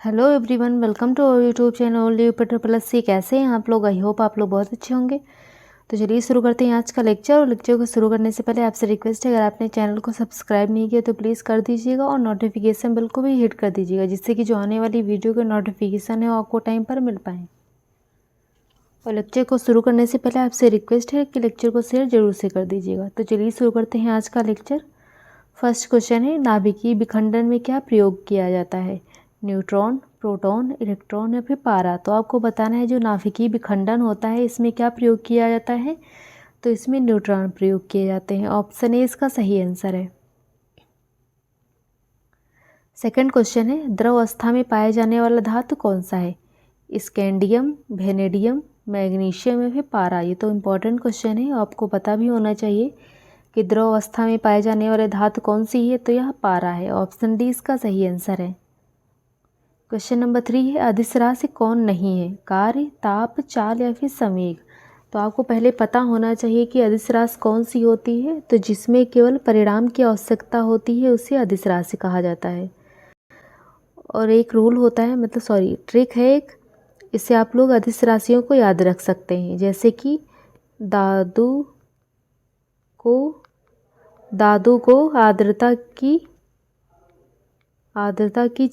Hello everyone, welcome to our YouTube channel यूपीटर plus C. कैसे हैं आप लोग? आई होप आप लोग बहुत अच्छे होंगे। तो चलिए शुरू करते हैं आज का लेक्चर। और लेक्चर को शुरू करने से पहले आपसे रिक्वेस्ट है, अगर आपने चैनल को सब्सक्राइब नहीं किया तो प्लीज़ कर दीजिएगा और नोटिफिकेशन बिल को भी हिट कर दीजिएगा, जिससे कि जो आने वाली वीडियो के नोटिफिकेशन है वो आपको टाइम पर मिल पाए। और लेक्चर को शुरू करने से पहले आपसे रिक्वेस्ट है कि लेक्चर को शेयर जरूर से कर दीजिएगा। तो चलिए शुरू करते हैं आज का लेक्चर। फर्स्ट क्वेश्चन है, नाभिकीय विखंडन में क्या प्रयोग किया जाता है? न्यूट्रॉन, प्रोटॉन, इलेक्ट्रॉन या फिर पारा? तो आपको बताना है जो नाभिकीय विखंडन होता है इसमें क्या प्रयोग किया जाता है। तो इसमें न्यूट्रॉन प्रयोग किए जाते हैं। ऑप्शन ए इसका सही आंसर है। सेकंड क्वेश्चन है, द्रव अवस्था में पाया जाने वाला धातु कौन सा है? स्कैंडियम, वेनेडियम, मैग्नीशियम या फिर पारा? ये तो इम्पोर्टेंट क्वेश्चन है, आपको पता भी होना चाहिए कि द्रव अवस्था में पाए जाने वाले धातु कौन सी है। तो यह पारा है। ऑप्शन डी इसका सही आंसर है। क्वेश्चन नंबर 3 है, अदिश राशि कौन नहीं है? कार्य, ताप, चाल या फिर संवेग? तो आपको पहले पता होना चाहिए कि अदिश राशि कौन सी होती है। तो जिसमें केवल परिणाम की आवश्यकता होती है उसे अदिश राशि कहा जाता है। और एक रूल होता है, मतलब ट्रिक है एक, इससे आप लोग अदिश राशियों को याद रख सकते हैं। जैसे कि दादू को आर्द्रता की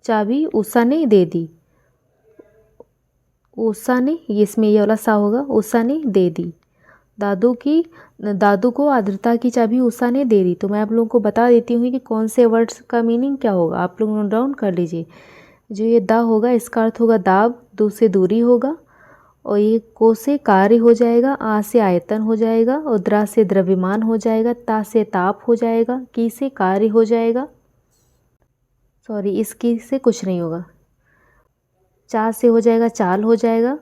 चाबी उषा ने दे दी। उषा ने, ये इसमें ये वाला सा होगा, उषा ने दे दी। दादू को आर्द्रता की चाबी उषा ने दे दी। तो मैं आप लोगों को बता देती हूँ कि कौन से वर्ड्स का मीनिंग क्या होगा। आप लोग नोट डाउन कर लीजिए। जो ये दा होगा इसका अर्थ होगा दाब, दू से दूरी होगा, और ये को से कार्य हो जाएगा, आ से आयतन हो जाएगा, और द्रा से द्रव्यमान हो जाएगा, ता से ताप हो जाएगा, की से कार्य हो जाएगा, इसकी से कुछ नहीं होगा, चा से हो जाएगा चाल हो जाएगा,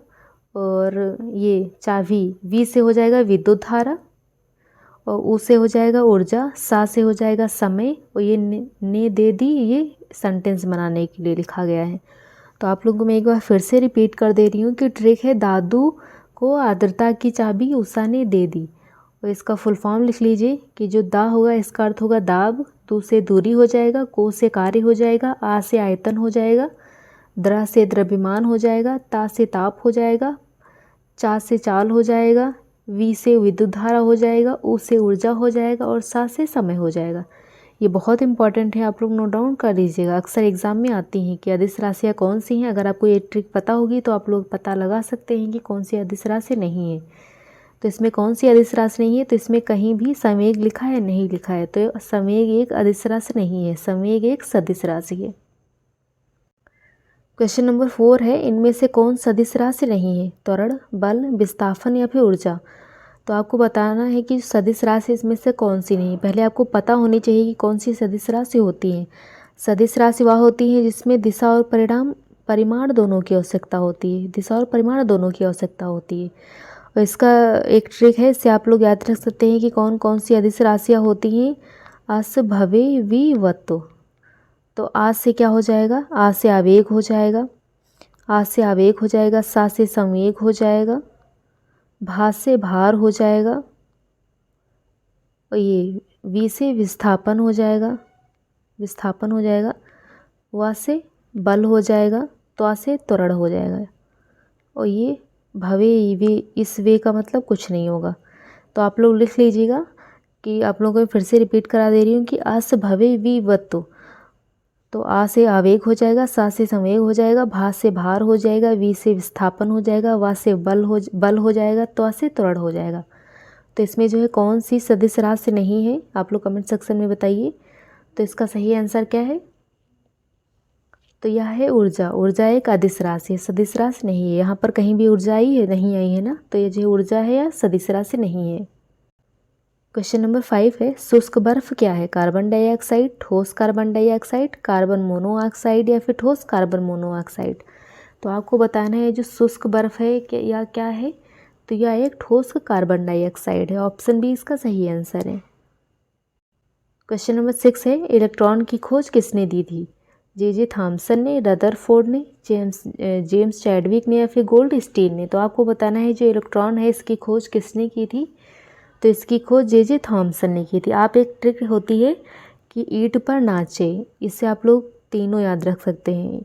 और ये चावी वी से हो जाएगा विद्युत धारा, और ऊ से हो जाएगा ऊर्जा, सा से हो जाएगा समय, और ये ने दे दी, ये सेंटेंस बनाने के लिए लिखा गया है। तो आप लोगों को मैं एक बार फिर से रिपीट कर दे रही हूँ कि ट्रिक है, दादू को आर्द्रता की चाबी उषा ने दे दी। और इसका फुल फॉर्म लिख लीजिए कि जो दा होगा इसका अर्थ होगा दाब, दू से दूरी हो जाएगा, को से कार्य हो जाएगा, आ से आयतन हो जाएगा, द्रा से द्रव्यमान हो जाएगा, ता से ताप हो जाएगा, चा से चाल हो जाएगा, वी से विद्युत धारा हो जाएगा, ऊ से ऊर्जा हो जाएगा, और सा से समय हो जाएगा। ये बहुत इंपॉर्टेंट है, आप लोग नोट डाउन कर लीजिएगा। अक्सर एग्जाम में आती हैं कि अदिश राशियाँ कौन सी हैं। अगर आपको ये ट्रिक पता होगी तो आप लोग पता लगा सकते हैं कि कौन सी अदिश राशि नहीं है। तो इसमें कौन सी अदिश राशि नहीं है? तो इसमें कहीं भी संवेग लिखा है नहीं लिखा है। तो संवेग एक अदिश राशि नहीं है, संवेग एक सदिश राशि है। क्वेश्चन नंबर 4 है, इनमें से कौन सदिश राशि नहीं है? त्वरण, बल, विस्थापन या फिर ऊर्जा? तो आपको बताना है कि सदिश राशि इसमें से कौन सी नहीं। पहले आपको पता होनी चाहिए कि कौन सी सदिश राशि होती है। सदिश राशि वह होती है जिसमें दिशा और परिमाण दोनों की आवश्यकता होती है। दिशा और परिमाण दोनों की आवश्यकता होती है। और इसका एक ट्रिक है, इससे आप लोग याद रख सकते हैं कि कौन कौन सी अदिश राशियाँ होती हैं। अस, भवे, वि, वत्तो। तो आज से क्या हो जाएगा? आज से आवेग हो जाएगा, आज से आवेग हो जाएगा, सा से संवेग हो जाएगा, भा से भार हो जाएगा, और ये वी से विस्थापन हो जाएगा, वा से बल हो जाएगा, त्वा से त्वरण हो जाएगा, और ये भवे वे, इस वे का मतलब कुछ नहीं होगा। तो आप लोग लिख लीजिएगा कि आप लोगों को फिर से रिपीट करा दे रही हूँ कि अस, भवे, वि, वत्तो। तो आ से आवेग हो जाएगा, सा से संवेग हो जाएगा, भा से भार हो जाएगा, वी से विस्थापन हो जाएगा, वा से बल हो जाएगा, त्वा से त्वरण हो जाएगा। तो इसमें जो है कौन सी सदिश राशि नहीं है, आप लोग कमेंट सेक्शन में बताइए। तो इसका सही आंसर क्या है? तो यह है ऊर्जा। ऊर्जा एक अदिश राशि है, सदिश राशि नहीं है। यहाँ पर कहीं भी ऊर्जा आई है? नहीं आई है ना। तो ये जो ऊर्जा है या सदिश राशि नहीं है। क्वेश्चन नंबर 5 है, शुष्क बर्फ क्या है? कार्बन डाइऑक्साइड, ठोस कार्बन डाइऑक्साइड, कार्बन मोनोऑक्साइड या फिर ठोस कार्बन मोनोऑक्साइड? तो आपको बताना है जो शुष्क बर्फ है क्या है। तो यह एक ठोस कार्बन डाइऑक्साइड है। ऑप्शन बी इसका सही आंसर है। क्वेश्चन नंबर 6 है, इलेक्ट्रॉन की खोज किसने दी थी? जे थॉमसन ने, रदरफोर्ड ने, जेम्स चैडविक ने या फिर गोल्डस्टीन ने? तो आपको बताना है जो इलेक्ट्रॉन है इसकी खोज किसने की थी। तो इसकी खोज जे थॉमसन ने की थी। आप एक ट्रिक होती है कि ईंट पर नाचे, इससे आप लोग तीनों याद रख सकते हैं,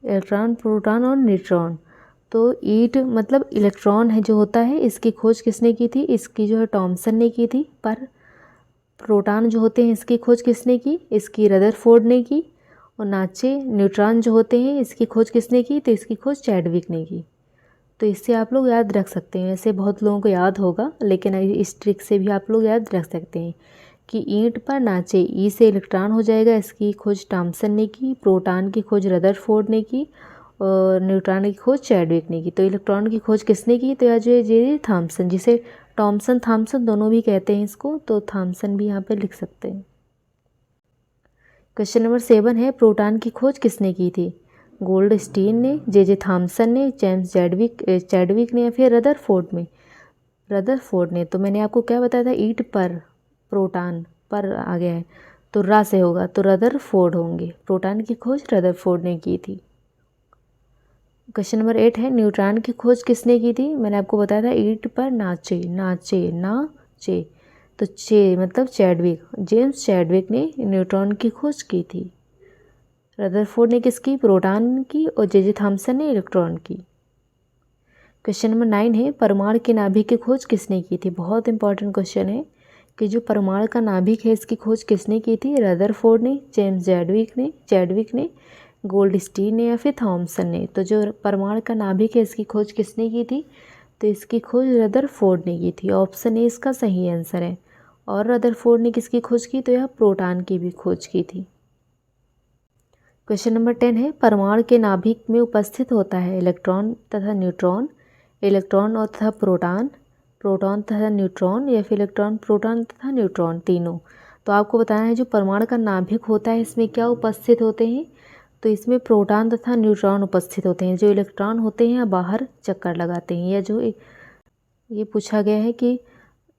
इलेक्ट्रॉन, प्रोटॉन और न्यूट्रॉन। तो ईट मतलब इलेक्ट्रॉन है जो होता है, इसकी खोज किसने की थी, इसकी जो है थॉमसन ने की थी। पर प्रोटॉन जो होते हैं इसकी खोज किसने की, इसकी रदरफोर्ड ने की। और नाचे न्यूट्रॉन जो होते हैं इसकी खोज किसने की, तो इसकी खोज चैडविक ने की। तो इससे आप लोग याद रख सकते हैं। वैसे बहुत लोगों को याद होगा, लेकिन इस ट्रिक से भी आप लोग याद रख सकते हैं कि ईंट पर नाचे, ई से इलेक्ट्रॉन हो जाएगा, इसकी खोज थॉमसन ने की। प्रोटॉन की खोज रदरफोर्ड ने की और न्यूट्रॉन की खोज चैडविक ने की। तो इलेक्ट्रॉन की खोज किसने की, तो यह जो थॉमसन, जिसे थॉमसन दोनों भी कहते हैं इसको, तो थॉमसन भी यहाँ पे लिख सकते हैं। क्वेश्चन नंबर 7 है, प्रोटॉन की खोज किसने की थी, गोल्डस्टीन ने, जे थॉमसन ने, जेम्स चैडविक ने, या फिर रदरफोर्ड ने। तो मैंने आपको क्या बताया था, ईट पर प्रोटॉन पर आ गया है तो रा से होगा, तो रदरफोर्ड होंगे। प्रोटॉन की खोज रदरफोर्ड ने की थी। क्वेश्चन नंबर 8 है, न्यूट्रॉन की खोज किसने की थी, मैंने आपको बताया था ईट पर नाचे तो चे मतलब चैडविक, जेम्स चैडविक ने न्यूट्रॉन की खोज की थी। रदरफोर्ड ने किसकी, प्रोटॉन की, और जे थॉमसन ने इलेक्ट्रॉन की। क्वेश्चन नंबर 9 है, परमाणु के नाभिक की खोज किसने की थी। बहुत इंपॉर्टेंट क्वेश्चन है कि जो परमाणु का नाभिक है इसकी खोज किसने की थी, रदरफोर्ड ने, जेम्स चैडविक ने, गोल्डस्टीन ने, या फिर थॉमसन ने। तो जो परमाणु का नाभिक है इसकी खोज किसने की थी, तो इसकी खोज रदरफोर्ड ने की थी। ऑप्शन ए इसका सही आंसर है। और रदरफोर्ड ने किसकी खोज की, तो यह प्रोटॉन की भी खोज की थी। क्वेश्चन नंबर 10 है, परमाणु के नाभिक में उपस्थित होता है इलेक्ट्रॉन तथा न्यूट्रॉन, इलेक्ट्रॉन और तथा प्रोटॉन तथा न्यूट्रॉन, या फिर इलेक्ट्रॉन, प्रोटॉन तथा न्यूट्रॉन तीनों। तो आपको बताना है जो परमाणु का नाभिक होता है इसमें क्या उपस्थित होते हैं, तो इसमें प्रोटॉन तथा न्यूट्रॉन उपस्थित होते हैं। जो इलेक्ट्रॉन होते हैं बाहर चक्कर लगाते हैं, या जो ये पूछा गया है कि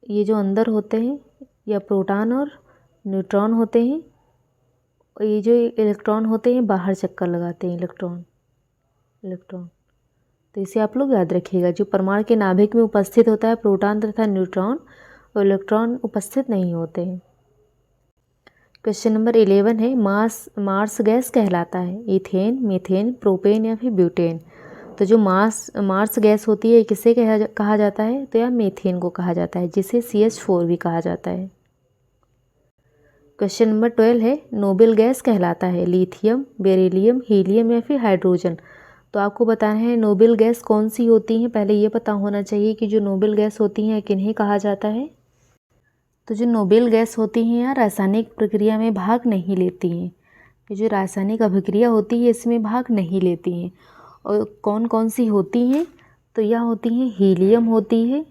ये जो अंदर होते हैं या प्रोटॉन और न्यूट्रॉन होते हैं, और ये जो इलेक्ट्रॉन होते हैं बाहर चक्कर लगाते हैं, इलेक्ट्रॉन। तो इसे आप लोग याद रखिएगा, जो परमाणु के नाभिक में उपस्थित होता है प्रोटॉन तथा न्यूट्रॉन, और इलेक्ट्रॉन उपस्थित नहीं होते हैं। क्वेश्चन नंबर 11 है, मार्स गैस कहलाता है इथेन, मीथेन, प्रोपेन, या फिर ब्यूटेन। तो जो मार्स गैस होती है किसे कहा जाता है, तो यह मीथेन को कहा जाता है, जिसे CH4 भी कहा जाता है। क्वेश्चन नंबर 12 है, नोबेल गैस कहलाता है लिथियम, बेरिलियम, हीलियम, या फिर हाइड्रोजन। तो आपको बताना है नोबेल गैस कौन सी होती हैं। पहले ये पता होना चाहिए कि जो नोबेल गैस होती हैं किन्हें कहा जाता है। तो जो नोबेल गैस होती हैं यह रासायनिक प्रक्रिया में भाग नहीं लेती हैं। ये जो रासायनिक अभिक्रिया होती है इसमें भाग नहीं लेती हैं। और कौन कौन सी होती हैं, तो यह होती हैं हीलियम होती है,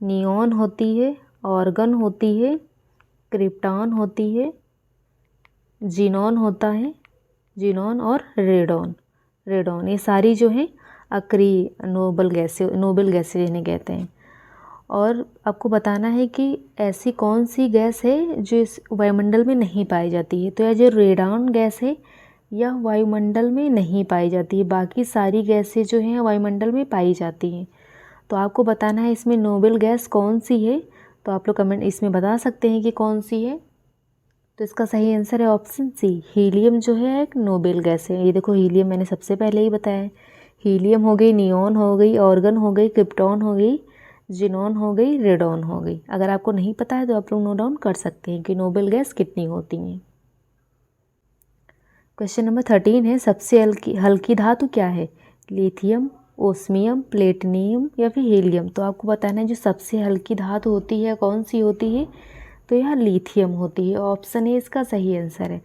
नियॉन होती है, ऑर्गन होती है, क्रिप्टॉन होती है, जीनॉन होता है, जीनॉन और रेडॉन। ये सारी जो है अक्री नोबेल गैसें इन्हें कहते हैं। और आपको बताना है कि ऐसी कौन सी गैस है जो इस वायुमंडल में नहीं पाई जाती है। तो यह जो रेडॉन गैस है यह वायुमंडल में नहीं पाई जाती है, बाकी सारी गैसें जो हैं वायुमंडल में पाई जाती हैं। तो आपको बताना है इसमें नोबेल गैस कौन सी है। तो आप लोग कमेंट इसमें बता सकते हैं कि कौन सी है। तो इसका सही आंसर है ऑप्शन सी, हीलियम जो है एक नोबेल गैस है। ये देखो हीलियम मैंने सबसे पहले ही बताया है। हीलियम हो गई, नियॉन हो गई, ऑर्गन हो गई, क्रिप्टॉन हो गई, जीनॉन हो गई, रेडॉन हो गई। अगर आपको नहीं पता है तो आप लोग नोट डाउन कर सकते हैं कि नोबेल गैस कितनी होती हैं। क्वेश्चन नंबर 13 है, सबसे हल्की धातु क्या है, लिथियम, ओस्मियम, प्लेटिनियम, या फिर हीलियम। तो आपको बताना है जो सबसे हल्की धातु होती है कौन सी होती है, तो यह लिथियम होती है। ऑप्शन ए इसका सही आंसर है।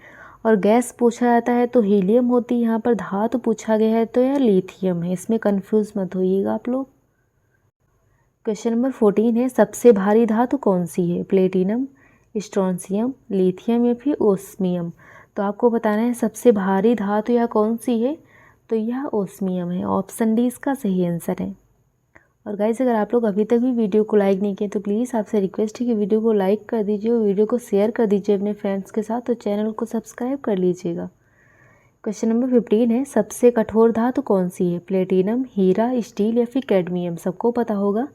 और गैस पूछा जाता है तो हीलियम होती है, यहाँ पर धातु पूछा गया है तो यह लिथियम है। इसमें कंफ्यूज मत होइएगा आप लोग। क्वेश्चन नंबर 14 है, सबसे भारी धातु कौन सी है, प्लेटिनम, स्ट्रोंशियम, लिथियम, या फिर ओस्मियम। तो आपको बताना है सबसे भारी धातु यह कौन सी है, तो यह ओस्मियम है। ऑप्शन डी इसका सही आंसर है। और गाइस अगर आप लोग अभी तक भी वीडियो को लाइक नहीं किए तो प्लीज़ आपसे रिक्वेस्ट है कि वीडियो को लाइक कर दीजिए और वीडियो को शेयर कर दीजिए अपने फ्रेंड्स के साथ, और चैनल को सब्सक्राइब कर लीजिएगा। क्वेश्चन नंबर 15 है, सबसे कठोर धातु कौन सी है, प्लेटिनम, हीरा, स्टील, या फिर कैडमियम। सबको पता होगा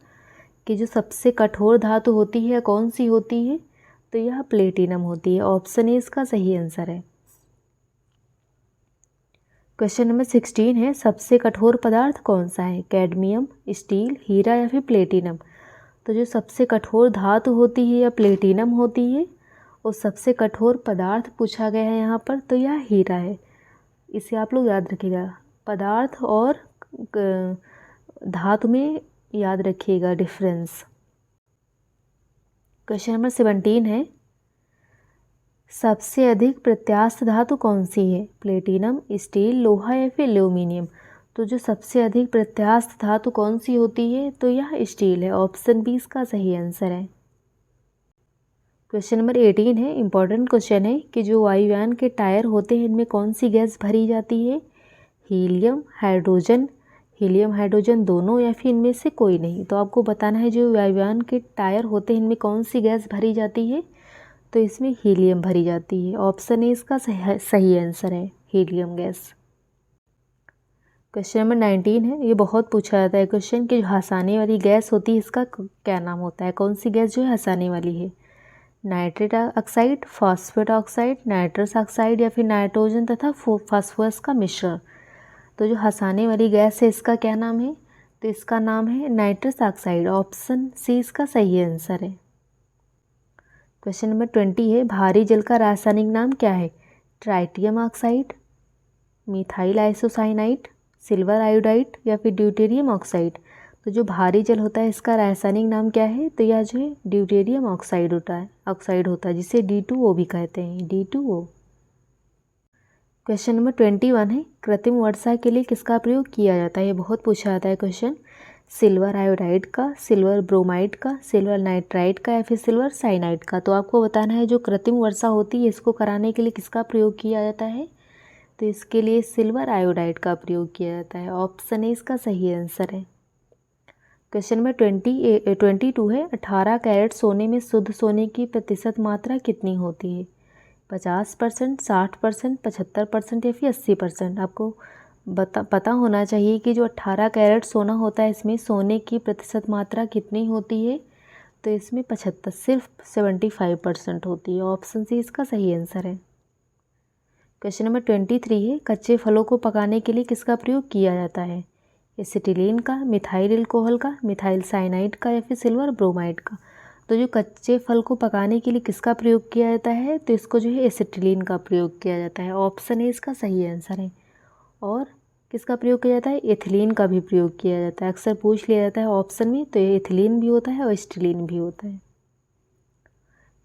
कि जो सबसे कठोर धातु होती है कौन सी होती है, तो यह प्लेटिनम होती है। ऑप्शन ए इसका सही आंसर है। क्वेश्चन नंबर 16 है, सबसे कठोर पदार्थ कौन सा है? कैडमियम, स्टील, हीरा या फिर प्लेटिनम? तो जो सबसे कठोर धातु होती है या प्लेटिनम होती है, और सबसे कठोर पदार्थ पूछा गया है यहाँ पर, तो यह हीरा है। इसे आप लोग याद रखिएगा, पदार्थ और धातु में याद रखिएगा डिफरेंस। क्वेश्चन नंबर 17 है, सबसे अधिक प्रत्यास्थ धातु कौन सी है? प्लेटिनम, स्टील, लोहा या फिर एल्यूमिनियम? तो जो सबसे अधिक प्रत्यास्थ धातु कौन सी होती है, तो यह स्टील है। ऑप्शन बी इसका सही आंसर है। क्वेश्चन नंबर 18 है, इंपॉर्टेंट क्वेश्चन है कि जो वायुयान के टायर होते हैं इनमें कौन सी गैस भरी जाती है? हीलियम, हाइड्रोजन, हीलियम हाइड्रोजन दोनों या फिर इनमें से कोई नहीं? तो आपको बताना है जो वायुयान के टायर होते हैं इनमें कौन सी गैस भरी जाती है, तो इसमें हीलियम भरी जाती है। ऑप्शन ए इसका सही आंसर है, हीलियम गैस। क्वेश्चन नंबर 19 है, ये बहुत पूछा जाता है क्वेश्चन कि जो हंसाने वाली गैस होती है इसका क्या नाम होता है? कौन सी गैस जो है हंसाने वाली है? Nitrate oxide, phosphate oxide, nitrous oxide या फिर नाइट्रोजन तथा फास्फोरस का मिश्रण? तो जो हंसाने वाली गैस है इसका क्या नाम है? तो इसका नाम है नाइट्रस ऑक्साइड। ऑप्शन सी इसका सही आंसर है। क्वेश्चन नंबर 20 है, भारी जल का रासायनिक नाम क्या है? Tritium oxide, methyl isocyanide, silver iodide या फिर ड्यूटेरियम ऑक्साइड? तो जो भारी जल होता है इसका रासायनिक नाम क्या है? तो यह जो है ड्यूटेरियम ऑक्साइड होता है जिसे D2O भी कहते हैं, D2O। क्वेश्चन नंबर 21 है, कृत्रिम वर्षा के लिए किसका प्रयोग किया जाता है? ये बहुत पूछा जाता है क्वेश्चन। सिल्वर आयोडाइड का, सिल्वर ब्रोमाइड का, सिल्वर नाइट्राइड का या फिर सिल्वर साइनाइड का? तो आपको बताना है जो कृत्रिम वर्षा होती है इसको कराने के लिए किसका प्रयोग किया जाता है? तो इसके लिए सिल्वर आयोडाइड का प्रयोग किया जाता है। ऑप्शन ए इसका सही आंसर है। क्वेश्चन नंबर 22 है, 18 कैरेट सोने में शुद्ध सोने की प्रतिशत मात्रा कितनी होती है? 50%, 60%, 75% या फिर 80%? आपको पता होना चाहिए कि जो 18 कैरेट सोना होता है इसमें सोने की प्रतिशत मात्रा कितनी होती है? तो इसमें 75, सिर्फ 75% होती है। ऑप्शन सी इसका सही आंसर है। क्वेश्चन नंबर 23 है, कच्चे फलों को पकाने के लिए किसका प्रयोग किया जाता है? एसिटिलीन का, मिथाइल एल्कोहल का, मिथाइल साइनाइड का या फिर सिल्वर ब्रोमाइड का? तो जो कच्चे फल को पकाने के लिए किसका प्रयोग किया जाता है? तो इसको जो है एसिटिलीन का प्रयोग किया जाता है। ऑप्शन ए इसका सही आंसर है। और किसका प्रयोग किया जाता है? एथिलीन का भी प्रयोग किया जाता है। अक्सर पूछ लिया जाता है ऑप्शन में, तो एथिलीन भी होता है और एसिटिलीन भी होता है।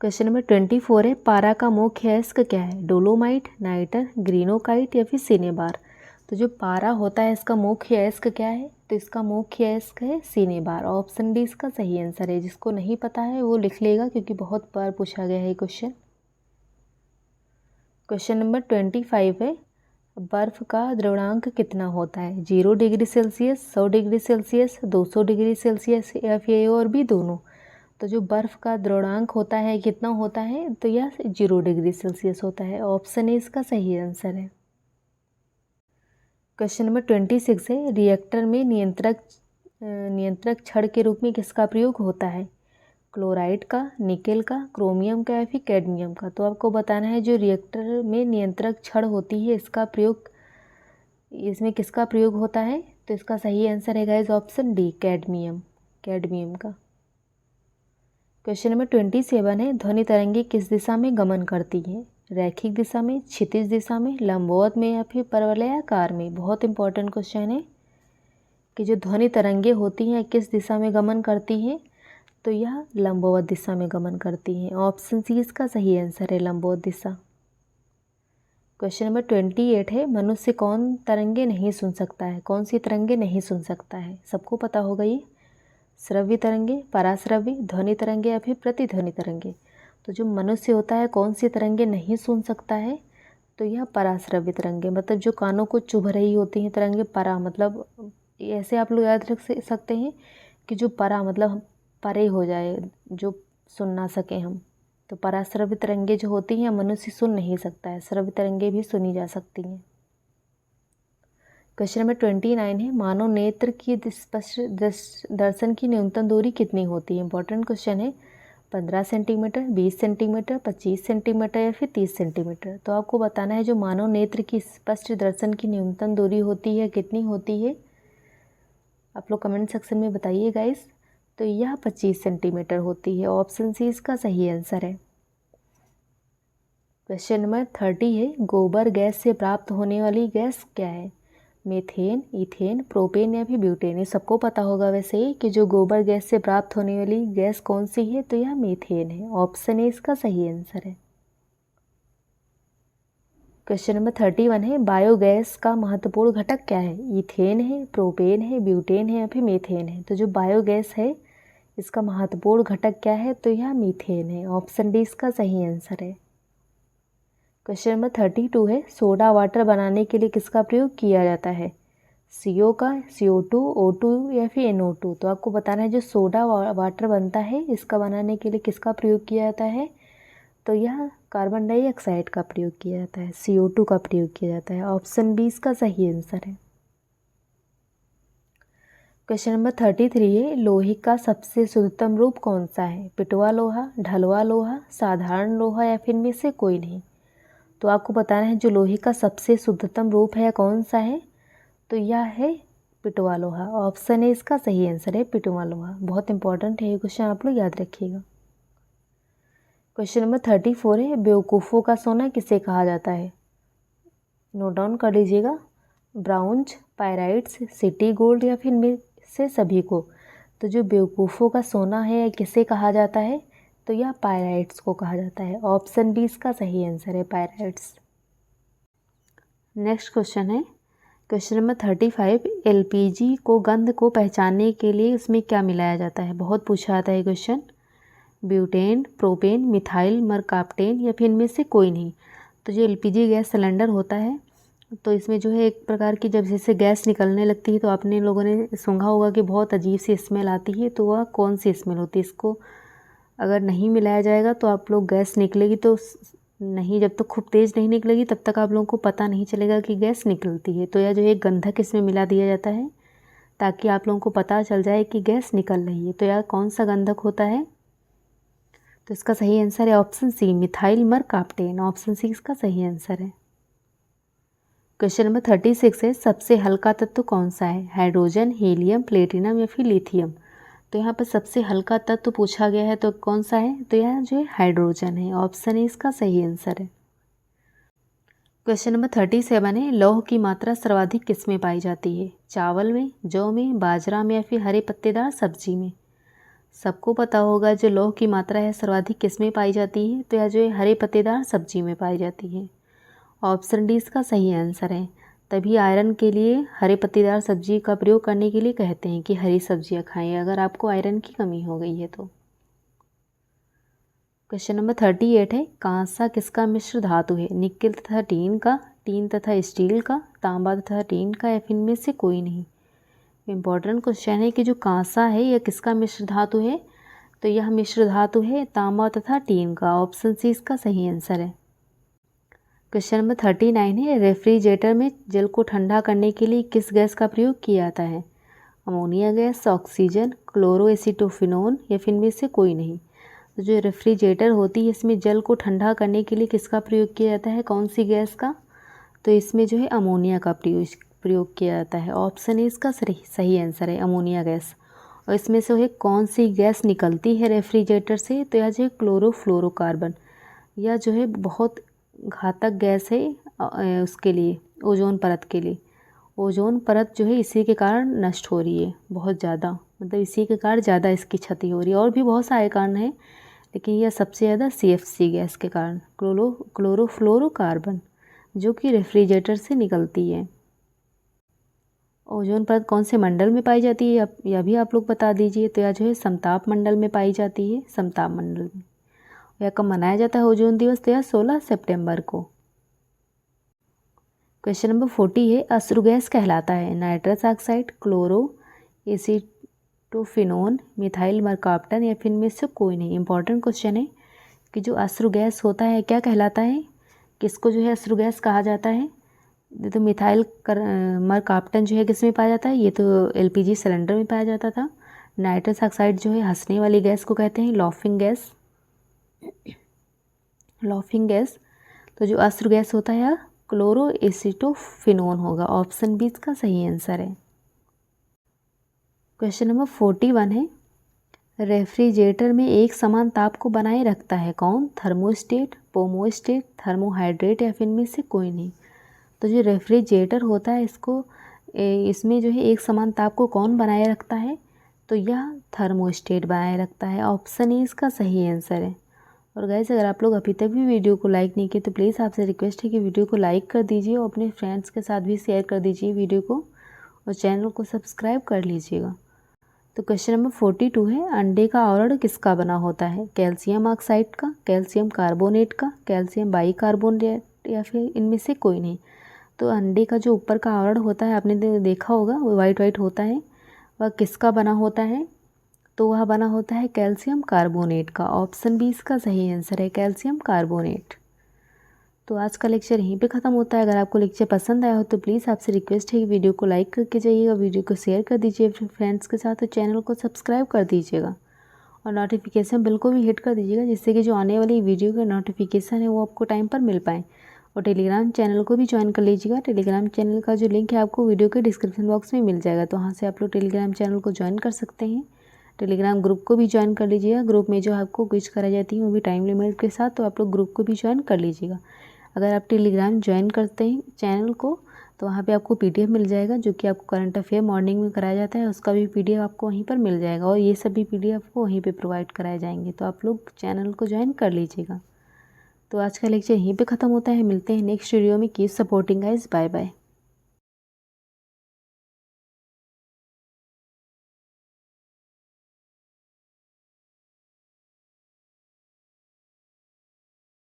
क्वेश्चन नंबर 24 है, पारा का मुख्य अयस्क क्या है? डोलोमाइट, नाइटर, ग्रीनोकाइट या फिर सिनेबार? तो जो पारा होता है इसका मुख्य अयस्क क्या है? तो इसका मुख्य अयस्क है सिनेबार। ऑप्शन डी इसका सही आंसर है। जिसको नहीं पता है वो लिख लेगा क्योंकि बहुत बार पूछा गया है क्वेश्चन। क्वेश्चन नंबर 25 है, बर्फ़ का द्रवणांक कितना होता है? 0 degree Celsius, 100 degree Celsius, 200 degree Celsius या फिर ए और बी दोनों? तो जो बर्फ़ का द्रवणांक होता है कितना होता है? तो यह 0 डिग्री सेल्सियस होता है। ऑप्शन ए इसका सही आंसर है। क्वेश्चन नंबर 26 है, रिएक्टर में नियंत्रक छड़ के रूप में किसका प्रयोग होता है? क्लोराइड का, निकेल का, क्रोमियम का या फिर कैडमियम का? तो आपको बताना है जो रिएक्टर में नियंत्रक छड़ होती है इसमें किसका प्रयोग होता है? तो इसका सही आंसर है गाइस ऑप्शन डी, कैडमियम का। क्वेश्चन नंबर 27 है, ध्वनि तरंगे किस दिशा में गमन करती हैं? रैखिक दिशा में, क्षितिज दिशा में, लंबवत में या फिर परवलयाकार में? बहुत इंपॉर्टेंट क्वेश्चन है कि जो ध्वनि तरंगे होती हैं किस दिशा में गमन करती हैं? तो यह लंबवत दिशा में गमन करती हैं। ऑप्शन सी इसका सही आंसर है, लंबवत दिशा। क्वेश्चन नंबर 28 है, मनुष्य कौन तरंगे नहीं सुन सकता है? कौन सी तरंगे नहीं सुन सकता है? सबको पता होगा ये, श्रव्य तरंगे, पराश्रव्य, ध्वनि तरंगे या फिर प्रतिध्वनि तरंगे? तो जो मनुष्य होता है कौन सी तरंगे नहीं सुन सकता है? तो यह पराश्रव्य तरंगे, मतलब जो कानों को चुभ रही होती हैं तरंगे। परा मतलब ऐसे आप लोग याद रख सकते हैं कि जो परा मतलब परे हो जाए, जो सुन ना सके हम। तो पराश्रव्य तरंगे जो होती हैं मनुष्य सुन नहीं सकता है, श्रव्य तरंगे भी सुनी जा सकती हैं। क्वेश्चन नंबर 29 है, मानव नेत्र की स्पष्ट दर्शन की न्यूनतम दूरी कितनी होती है? इंपॉर्टेंट क्वेश्चन है। 15 सेंटीमीटर, 20 सेंटीमीटर, 25 सेंटीमीटर या फिर 30 सेंटीमीटर। तो आपको बताना है जो मानव नेत्र की स्पष्ट दर्शन की न्यूनतम दूरी होती है कितनी होती है। आप लोग कमेंट सेक्शन में बताइए गाइस। तो यह 25 सेंटीमीटर होती है। ऑप्शन सी इसका सही आंसर है। क्वेश्चन नंबर 30 है, गोबर गैस से प्राप्त होने वाली गैस क्या है? मीथेन, इथेन, प्रोपेन या फिर ब्यूटेन। ये सबको पता होगा वैसे ही कि जो गोबर गैस से प्राप्त होने वाली गैस कौन सी है, तो यह मीथेन है। ऑप्शन ए इसका सही आंसर है। क्वेश्चन नंबर 31 है, बायोगैस का महत्वपूर्ण घटक क्या है? इथेन है, प्रोपेन है, ब्यूटेन है या फिर मीथेन है। तो जो बायोगैस है इसका महत्वपूर्ण घटक क्या है? तो यह मीथेन है। ऑप्शन डी इसका सही आंसर है। क्वेश्चन नंबर 32 है, सोडा वाटर बनाने के लिए किसका प्रयोग किया जाता है? CO का, CO2, O2 या फिर NO2। तो आपको बताना है जो सोडा वाटर बनता है इसका बनाने के लिए किसका प्रयोग किया जाता है? तो यह कार्बन डाइऑक्साइड का प्रयोग किया जाता है, CO2 का प्रयोग किया जाता है। ऑप्शन बी इसका सही आंसर है। क्वेश्चन नंबर 33 है, लोहे का सबसे शुद्धतम रूप कौन सा है? पिटवा लोहा, ढलवा लोहा, साधारण लोहा या फिर इनमें से कोई नहीं। तो आपको बताना है जो लोहे का सबसे शुद्धतम रूप है कौन सा है? तो यह है पिटवा लोहा। ऑप्शन ए इसका सही आंसर है, पिटवा लोहा। बहुत इंपॉर्टेंट है ये क्वेश्चन, आप लोग याद रखिएगा। क्वेश्चन नंबर 34 है, बेवकूफ़ों का सोना किसे कहा जाता है? नोट डाउन कर लीजिएगा। ब्राउन्ज, पायराइट्स, सिटी गोल्ड या फिर इनमें से सभी को। तो जो बेवकूफ़ों का सोना है किसे कहा जाता है? तो यह पायराइट्स को कहा जाता है। ऑप्शन बी इसका सही आंसर है, पायराइट्स। नेक्स्ट क्वेश्चन है, क्वेश्चन नंबर 35, LPG को गंध को पहचानने के लिए उसमें क्या मिलाया जाता है? बहुत पूछा जाता है क्वेश्चन। ब्यूटेन, प्रोपेन, मिथाइल मरकाप्टेन या फिर इनमें से कोई नहीं। तो जो LPG गैस सिलेंडर होता है तो इसमें जो है एक प्रकार की जब जैसे गैस निकलने लगती है तो आपने लोगों ने सूंघा होगा कि बहुत अजीब सी स्मेल आती है। तो वह कौन सी स्मेल होती है? इसको अगर नहीं मिलाया जाएगा तो आप लोग गैस निकलेगी तो नहीं, जब तक खूब तेज़ नहीं निकलेगी तब तक आप लोगों को पता नहीं चलेगा कि गैस निकलती है। तो यह जो है गंधक इसमें मिला दिया जाता है ताकि आप लोगों को पता चल जाए कि गैस निकल रही है। तो यह कौन सा गंधक होता है? तो इसका सही आंसर है option C, methyl mercaptan. Option C इसका सही आंसर है। क्वेश्चन नंबर 36 है, सबसे हल्का तत्व कौन सा है? हाइड्रोजन, हीलियम, प्लेटिनम या फिर लिथियम। तो यहाँ पर सबसे हल्का तत्व पूछा गया है तो कौन सा है? तो यह जो है हाइड्रोजन है। ऑप्शन ए इसका सही आंसर है। क्वेश्चन नंबर 37 है, लौह की मात्रा सर्वाधिक किस में पाई जाती है? चावल में, जौ में, बाजरा में या फिर हरे पत्तेदार सब्जी में। सबको पता होगा जो लौह की मात्रा है सर्वाधिक किस में पाई जाती है? तो यह जो है हरे पत्तेदार सब्जी में पाई जाती है। ऑप्शन डी इसका सही आंसर है। तभी आयरन के लिए हरे पत्तेदार सब्जी का प्रयोग करने के लिए कहते हैं कि हरी सब्जियां खाएं अगर आपको आयरन की कमी हो गई है तो। क्वेश्चन नंबर 38 है, कांसा किसका मिश्र धातु है? निकेल तथा टीन का, टीन तथा स्टील का, तांबा तथा टीन का या फिर इनमें से कोई नहीं। इंपॉर्टेंट क्वेश्चन है कि जो कांसा है यह किसका मिश्र धातु है? तो यह मिश्र धातु है तांबा तथा टीन का। ऑप्शन सी इसका सही आंसर है। क्वेश्चन नंबर 39 है, रेफ्रिजरेटर में जल को ठंडा करने के लिए किस गैस का प्रयोग किया जाता है? अमोनिया गैस, ऑक्सीजन, क्लोरोएसिटोफिनोन या फिर इनमें से कोई नहीं। तो जो रेफ्रिजरेटर होती है इसमें जल को ठंडा करने के लिए किसका प्रयोग किया जाता है? कौन सी गैस का? तो इसमें जो है अमोनिया का प्रयोग किया जाता है। ऑप्शन ए इसका सही आंसर है, अमोनिया गैस। और इसमें से कौन सी गैस निकलती है रेफ्रिजरेटर से? तो यह जो है क्लोरोफ्लोरोकार्बन। यह जो है बहुत घातक गैस है उसके लिए, ओजोन परत के लिए। ओजोन परत जो है इसी के कारण नष्ट हो रही है बहुत ज़्यादा, मतलब इसी के कारण ज़्यादा इसकी क्षति हो रही है। और भी बहुत सारे कारण हैं लेकिन यह सबसे ज़्यादा CFC गैस के कारण, क्लोरोफ्लोरोकार्बन, जो कि रेफ्रिजरेटर से निकलती है। ओजोन परत कौन से मंडल में पाई जाती है यह भी आप लोग बता दीजिए। तो यह जो है समताप मंडल में पाई जाती है, समताप मंडल में। यह कब मनाया जाता है ओजोन दिवस? तो यह 16 सितंबर को। क्वेश्चन नंबर 40 है, अश्रु गैस कहलाता है nitrous oxide, chloroacetophenone, methyl mercaptan या फिर इनमें से कोई नहीं। इंपॉर्टेंट क्वेश्चन है कि जो अश्रु गैस होता है क्या कहलाता है? किसको जो है अश्रु गैस कहा जाता है? तो मिथाइल मरकाप्टन जो है किस में पाया जाता है? ये तो LPG सिलेंडर में पाया जाता था। नाइट्रस ऑक्साइड जो है हंसने वाली गैस को कहते हैं, लॉफिंग गैस। लॉफिंग गैस, तो जो अश्रु गैस होता है क्लोरोएसिटोफिनोन होगा। ऑप्शन बी इसका सही आंसर है। क्वेश्चन नंबर 41 है, रेफ्रिजरेटर में एक समान ताप को बनाए रखता है कौन? थर्मोस्टेट, पोमोस्टेट, थर्मोहाइड्रेट या फिर इनमें से कोई नहीं। तो जो रेफ्रिजरेटर होता है इसमें जो है एक समान ताप को कौन बनाए रखता है? तो यह थर्मोस्टेट बनाए रखता है। ऑप्शन ए इसका सही आंसर है। और गाइस, अगर आप लोग अभी तक भी वीडियो को लाइक नहीं किए तो प्लीज़ आपसे रिक्वेस्ट है कि वीडियो को लाइक कर दीजिए और अपने फ्रेंड्स के साथ भी शेयर कर दीजिए वीडियो को, और चैनल को सब्सक्राइब कर लीजिएगा। तो क्वेश्चन नंबर 42 है, अंडे का आवरण किसका बना होता है? कैल्शियम ऑक्साइड का, कैल्शियम कार्बोनेट का, कैल्शियम बाइकार्बोनेट या फिर इनमें से कोई नहीं। तो अंडे का जो ऊपर का आवरण होता है आपने देखा होगा, वो वाइट वाइट होता है, वह किसका बना होता है? तो वह बना होता है कैल्शियम कार्बोनेट का। ऑप्शन बी इसका सही आंसर है, कैल्शियम कार्बोनेट। तो आज का लेक्चर यहीं पे ख़त्म होता है। अगर आपको लेक्चर पसंद आया हो तो प्लीज़ आपसे रिक्वेस्ट है कि वीडियो को लाइक करके जाइएगा, वीडियो को शेयर कर दीजिए अपने फ्रेंड्स के साथ, और चैनल को सब्सक्राइब कर दीजिएगा और नोटिफिकेशन बिल को भी हिट कर दीजिएगा, जिससे कि जो आने वाली वीडियो के नोटिफिकेशन है वो आपको टाइम पर मिल पाए। और टेलीग्राम चैनल को भी ज्वाइन कर लीजिएगा। टेलीग्राम चैनल का जो लिंक है आपको वीडियो के डिस्क्रिप्शन बॉक्स में मिल जाएगा, तो वहाँ से आप लोग टेलीग्राम चैनल को ज्वाइन कर सकते हैं। टेलीग्राम ग्रुप को भी ज्वाइन कर लीजिएगा। ग्रुप में जो आपको क्विज कराई जाती है वो भी टाइम लिमिट के साथ, तो आप लोग ग्रुप को भी ज्वाइन कर लीजिएगा। अगर आप टेलीग्राम ज्वाइन करते हैं चैनल को तो वहाँ पे आपको PDF मिल जाएगा, जो कि आपको करंट अफेयर मॉर्निंग में कराया जाता है, उसका भी PDF आपको वहीं पर मिल जाएगा, और ये सभी PDF आपको वहीं पे प्रोवाइड कराए जाएंगे। तो आप लोग चैनल को ज्वाइन कर लीजिएगा। तो आज का लेक्चर यहीं पे ख़त्म होता है। मिलते हैं नेक्स्ट वीडियो में। Keep supporting guys, bye bye.